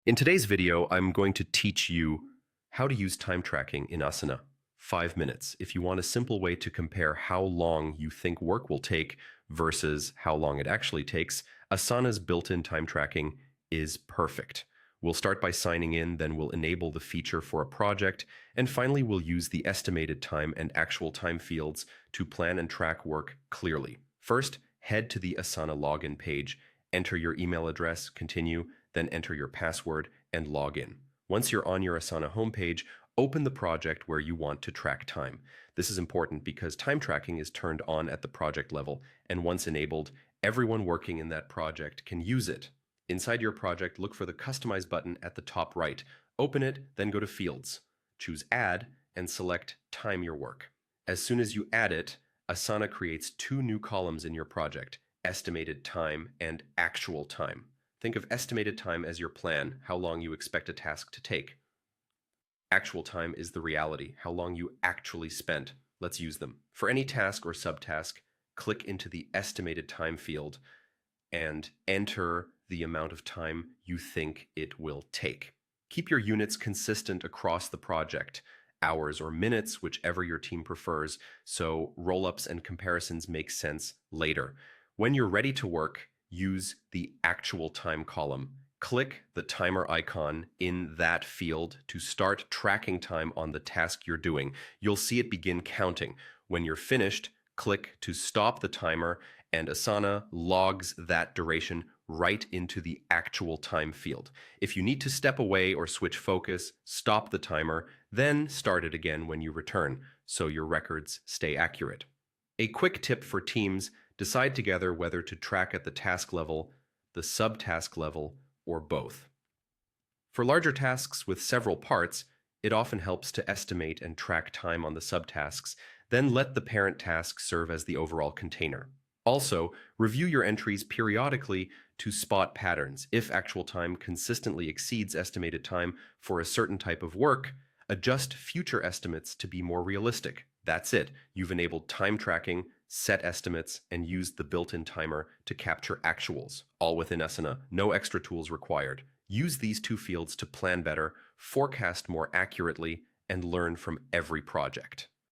In today's video, I'm going to teach you how to use time tracking in Asana. 5 minutes. If you want a simple way to compare how long you think work will take versus how long it actually takes, Asana's built-in time tracking is perfect. We'll start by signing in, then we'll enable the feature for a project, and finally we'll use the estimated time and actual time fields to plan and track work clearly. First, head to the Asana login page, enter your email address, continue, then enter your password and log in. Once you're on your Asana homepage, open the project where you want to track time. This is important because time tracking is turned on at the project level, and once enabled, everyone working in that project can use it. Inside your project, look for the Customize button at the top right. Open it, then go to Fields. Choose Add and select Time Your Work. As soon as you add it, Asana creates two new columns in your project: Estimated Time and Actual Time. Think of estimated time as your plan, how long you expect a task to take. Actual time is the reality, how long you actually spent. Let's use them. For any task or subtask, click into the estimated time field and enter the amount of time you think it will take. Keep your units consistent across the project, hours or minutes, whichever your team prefers, so roll-ups and comparisons make sense later. When you're ready to work, use the actual time column. Click the timer icon in that field to start tracking time on the task you're doing. You'll see it begin counting. When you're finished, click to stop the timer, and Asana logs that duration right into the actual time field. If you need to step away or switch focus, stop the timer, then start it again when you return, so your records stay accurate. A quick tip for teams: decide together whether to track at the task level, the subtask level, or both. For larger tasks with several parts, it often helps to estimate and track time on the subtasks, then let the parent task serve as the overall container. Also, review your entries periodically to spot patterns. If actual time consistently exceeds estimated time for a certain type of work, adjust future estimates to be more realistic. That's it. You've enabled time tracking, set estimates, and used the built-in timer to capture actuals, all within Asana. No extra tools required. Use these two fields to plan better, forecast more accurately, and learn from every project.